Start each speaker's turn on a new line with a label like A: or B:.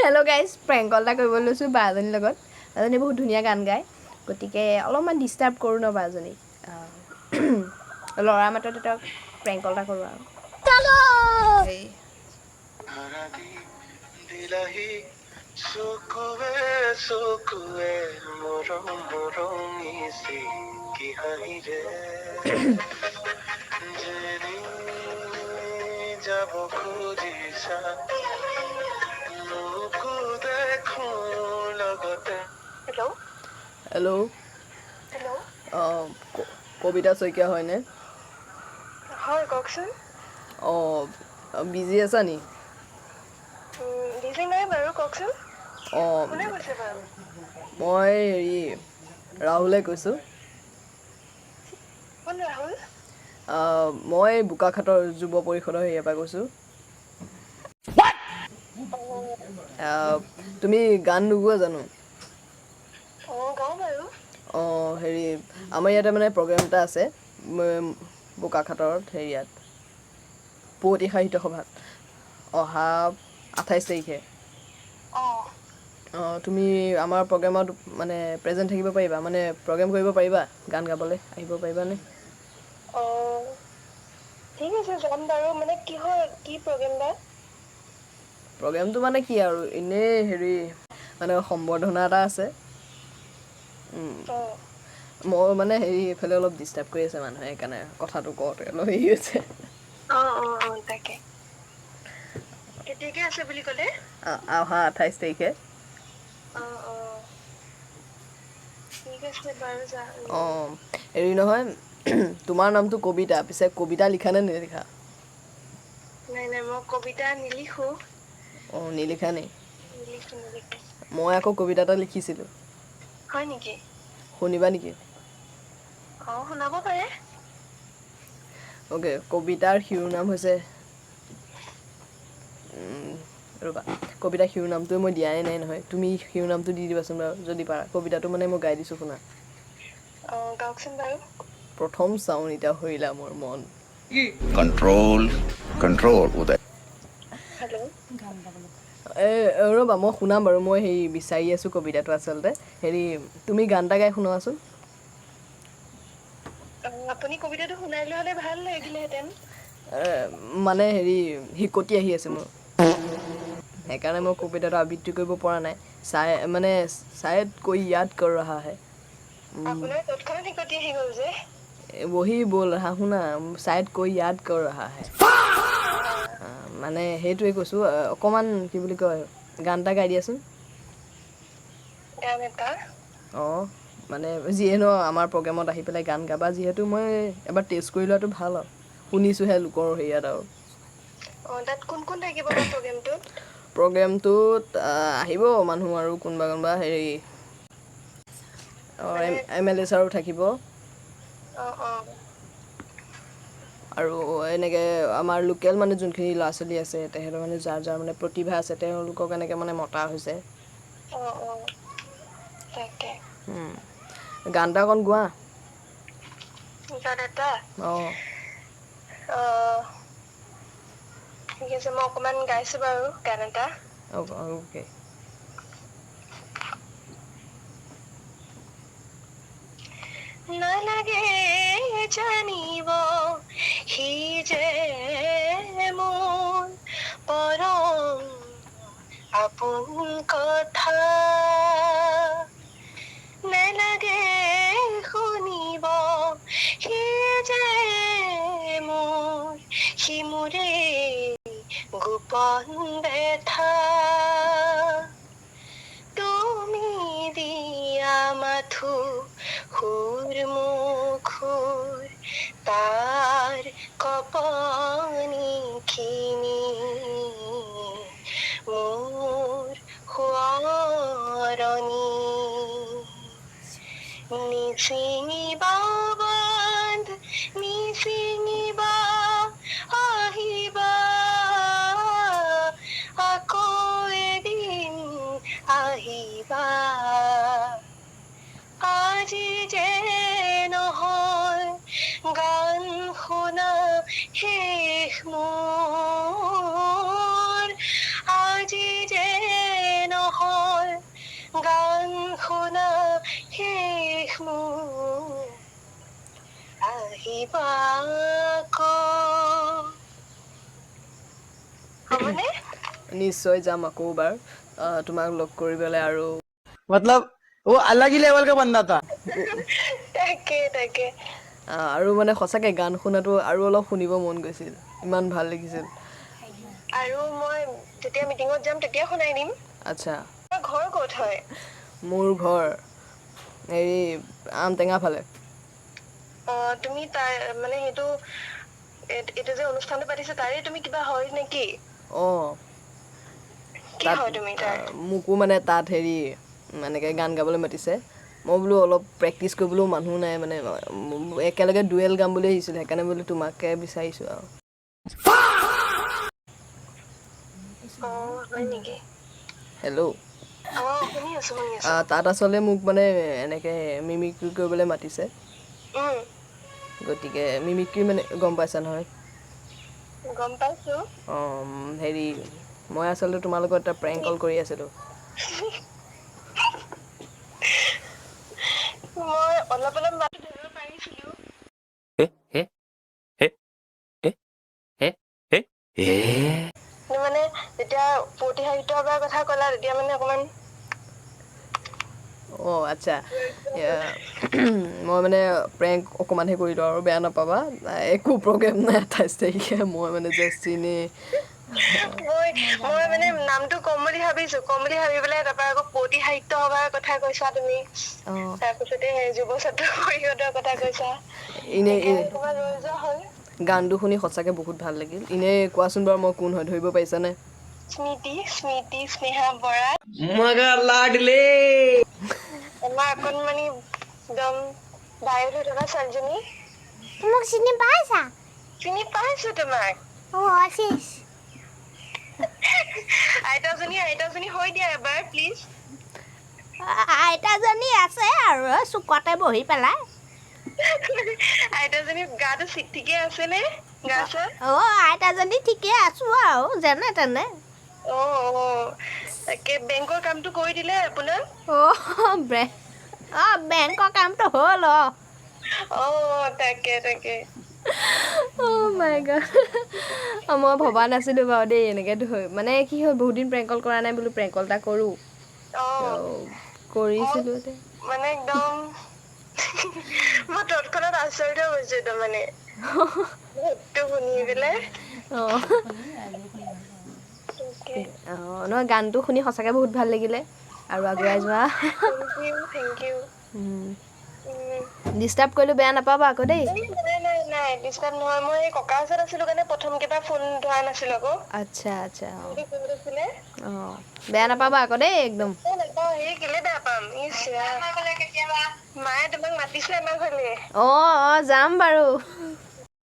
A: Hello' guys, prank কল এটা কৰিব লৈছোঁ বা এজনীৰ লগত। বাজনী বহুত ধুনীয়া গান গায়, গতিকে অলপমান ডিষ্টাৰ্ব কৰোঁ ন বাজনীক। ল'ৰা মাততে তেওঁক প্ৰেংক কল এটা কৰোঁ আৰু সেই যাব খুজিছা হেল্ল' হেল্ল' হেল্ল' কবিতা শইকীয়া হয়নে?
B: হয়, কওকচোন।
A: অঁ, বিজি আছা নি?
B: বিজি নাই বাৰু, কওকচোন।
A: অঁ,
B: কোনে কৈছে বাৰু?
A: মই হেৰি ৰাহুলে কৈছোঁ।
B: কোন ৰাহুল?
A: মই বোকাখাটৰ যুৱ পৰিষদৰ হেৰিয়াৰ পৰা কৈছোঁ। তুমি গান নোগোৱা জানো?
B: অঁ, গাওঁ বাৰু।
A: অঁ, হেৰি আমাৰ ইয়াতে মানে প্ৰগ্ৰেম এটা আছে বোকাখাটত হেৰিয়াত পুৱতি সাহিত্য সভাত অহা 28 তাৰিখে।
B: অঁ।
A: অঁ, তুমি আমাৰ প্ৰগ্ৰেমত মানে প্ৰেজেণ্ট থাকিব পাৰিবা, মানে প্ৰগ্ৰেম কৰিব পাৰিবা, গান গাবলৈ আহিব পাৰিবানে?
B: অঁ, ঠিক আছে যাম বাৰু। মানে কি প্ৰগ্ৰেম বা?
A: প্ৰগ্ৰেমটো মানে কি আৰু এনেই হেৰি মানে সম্বৰ্ধনা এটা আছে।
B: অঁ।
A: মই মানে হেৰি এইফালে অলপ ডিষ্টাৰ্ব কৰি আছে মানুহে, সেইকাৰণে কথাটো কওঁতে অলপ হেৰি হৈছে।
B: অঁ, তাকে। কেতিয়াকে আছে বুলি ক'লে?
A: অহা 28 তাৰিখে।
B: অঁ, অঁ। ঠিক আছে বাৰু।
A: অঁ, হেৰি নহয় তোমাৰ নামটো কবিতা, পিছে কবিতা লিখা নে নিলিখা?
B: নাই নাই, মই কবিতা নিলিখোঁ।
A: অঁ, নিলিখা নি?
B: নিলিখোঁ।
A: মই আকৌ কবিতা এটা লিখিছিলোঁ।
B: হয় নেকি?
A: শুনিবা নেকি?
B: অঁ, শুনাব পাৰে।
A: অ'কে, কবিতাৰ শিৰোনাম হৈছে ৰ'বা, কবিতাৰ শিৰোনামটো মই দিয়াই নাই নহয়, তুমি শিৰোনামটো দি দিবাচোন বাৰু যদি পাৰা। কবিতাটো মানে মই গাই দিছোঁ শুনা।
B: অঁ, গাওকচোন বাৰু।
A: প্ৰথম চাৱনিতে হৰিলা মোৰ মন।
C: Control, control, Uday.
B: হেল্ল'।
A: ৰ'বা মই শুনাম বাৰু, মই হেৰি বিচাৰি আছোঁ কবিতাটো আচলতে। হেৰি তুমি গান এটা গাই শুনোৱাচোন।
B: অঁ, আপুনি কবিতাটো শুনাই লোৱা হ'লে ভাল লাগিলেহেঁতেন।
A: মানে হেৰি হিকটি আহি আছে মোৰ। সেইকাৰণে মই কবিতাটো আবৃত্তি কৰিব পৰা নাই। চায়দ কোই য়াদ কৰ ৰাহা হে।
B: আপোনাৰ তৎক্ষণাত হিকটি আহি গ'ল যে।
A: বহি বল ৰাহা হো না, চায়দ কোই য়াদ কৰ ৰাহা হে। মানে সেইটোৱে কৈছোঁ, অকণমান কি বুলি কয় গান এটা গাই দিয়াচোন।
B: গান এটা?
A: অঁ। মানে যিয়ে ন আমাৰ প্ৰগ্ৰেমত আহি পেলাই গান গাবা যিহেতু, মই এবাৰ টেষ্ট কৰি লোৱাটো ভাল আৰু। শুনিছোঁহে লোকৰ হেৰিয়াত আৰু।
B: অঁ, তাত কোন কোন থাকিব বা প্ৰগ্ৰেমটোত?
A: প্ৰগ্ৰেমটোত আহিব মানুহ আৰু কোনোবা কোনোবা হেৰি অঁ,
B: মানে
A: MLA ছাৰো থাকিব।
B: অঁ, অঁ।
A: আৰু এনেকৈ আমাৰ লোকেল মানে যোনখিনি ল'ৰা ছোৱালী আছে, তেহেঁতৰ মানে যাৰ যাৰ মানে প্ৰতিভা আছে, তেওঁলোকক এনেকৈ মানে মতা হৈছে।
B: অঁ, অঁ, তাকে।
A: গান এটা অকণ গোৱা।
B: গান এটা?
A: অঁ।
B: অঁ। ঠিক আছে, মই অকণমান গাইছোঁ বাৰু গান এটা।
A: অ'কে।
B: নালাগে জানিব সি যে মোৰ পৰম আপোন কথা। নেলাগে শুনিব সি যে সি মোৰে গোপন বেথা। তুমি দিয়া মাথো সুৰ মুখৰ তাৰ কপনি খিনি মোৰ সোঁৱৰণি নিচিঙিবা বান্ধ নিচিঙিবা আহিবা আকৌ এদিন আহিবা আজি যে নহয় গান শুনা শেষ মোৰ আজি যে আহিবা আকৌ হ'বনে
A: নিশ্চয় যাম আকৌ এবাৰ তোমাক লগ কৰিবলৈ আৰু
D: मतलब वो अलग ही लेवल का बंदा था
B: তাকে
A: আৰু মানে সঁচাকৈ গান শুনাটো আৰু অলপ শুনিব মন গৈছিল ইমান ভাল লাগিছিল
B: আৰু মই যেতিয়া মিটিঙত যাম তেতিয়া শুনাই দিম
A: আচ্ছা
B: তোমাৰ ঘৰ ক'ত হয়
A: মোৰ ঘৰ হেৰি আমটেঙা ফালে
B: তুমি তাৰ মানে সেইটো এইটো যে অনুষ্ঠানটো পাতিছে তাৰে তুমি কিবা হয় নেকি
A: অঁ
B: কি
A: তাত
B: হয় তুমি তাৰ
A: মোকো মানে তাত হেৰি এনেকৈ গান গাবলৈ মাতিছে মই বোলো অলপ প্ৰেক্টিচ কৰিবলৈও মানুহ নাই মানে একেলগে ডুৱেল গাম বুলি আহিছিলোঁ সেইকাৰণে বোলো তোমাকে বিচাৰিছোঁ আৰু
B: হয় নেকি
A: হেল্ল'
B: শুনি আছো
A: তাত আচলতে মোক মানে এনেকৈ মিমিক্ৰি কৰিবলৈ মাতিছে গতিকে মিমিক্ৰি মানে গম পাইছা নহয়
B: গম পাইছো
A: হেৰি মই আচলতে তোমাৰ লগত এটা প্ৰেংক কল কৰি আছিলোঁ
B: মই অলপ মাত ধৰিব পাৰিছিলো মানে যেতিয়া পুৱতি সাহিত্য সভাৰ কথা ক'লা তেতিয়া মানে অকমান
A: অঁ আচ্ছা মই মানে প্ৰেংক অকণমানহে কৰিলোঁ আৰু বেয়া নাপাবা একো প্ৰগ্ৰেম নাই 28 তাৰিখে মই মানে জাষ্ট এনেই
B: মই মানে নামটো কম বুলি ভাবি পেলাই তাৰপৰা আকৌ পুৱতি সাহিত্য সভাৰ কথা কৈছা তুমি
A: অঁ
B: তাৰপিছতে যুৱ ছাত্ৰ পৰিষদৰ কথা কৈছা
A: এনেই
B: সেইকাৰণে তোমাৰ ৰৈ যোৱা হ'ল
A: গানটো শুনি সঁচাকৈ বহুত ভাল লাগিল এনেই কোৱাচোন বাৰু মই কোন হয় ধৰিব পাৰিছানে
B: স্মৃতি স্নেহা বৰা
D: मगर लाडले
B: আমাৰ অকণমানি একদম ভাইৰেল হৈ থকা ছোৱালীজনী
E: মোক চিনি পাইছা
B: চিনি পাইছো তোমাক
E: আছিস
B: আইতাজনী হৈ দিয়া এবাৰ প্লিজ
E: আইতাজনী আছে আৰু চুকতে বহি পেলাই
B: আইতাজনী গাটো ঠিকে আছে নে গা চা
E: আইতাজনী ঠিকে আছো আৰু যেনে তেনে
B: তাকে বেংকৰ কামটো কৰি দিলে আপোনাক
E: বেংকৰ কামটো হ'ল
B: তাকে
A: মাই গড মই ভবা নাছিলোঁ বাৰু দেই এনেকৈ মানে কি হ'ল বহুত দিন প্ৰেংকল কৰা নাই বোলো প্ৰেংকল এটা কৰোঁ কৰিছিলোঁ
B: মানে একদম মই তৎক্ষণাত আচৰিত হৈছো তাৰমানে শুনি পেলাই
A: নহয় গানটো শুনি সঁচাকৈ বহুত ভাল লাগিলে আৰু আগুৱাই যোৱা
B: থেংক ইউ
A: ডিষ্টাৰ্ব কৰিলোঁ বেয়া নাপাবা আকৌ দেই
B: নাই ডিষ্টাৰ্ব নহয় মই এই ককাৰ ওচৰত আছিলো কাৰণে প্ৰথম কেইটা ফোন ধৰা নাছিলো আকৌ
A: আচ্ছা
B: আছিলে
A: বেয়া নাপাবা আকৌ দেই একদম
B: সেই কেলে বেয়া পাম মায়ে তোমাক মাতিছে আমাৰ ঘৰলে
A: অঁ যাম বাৰু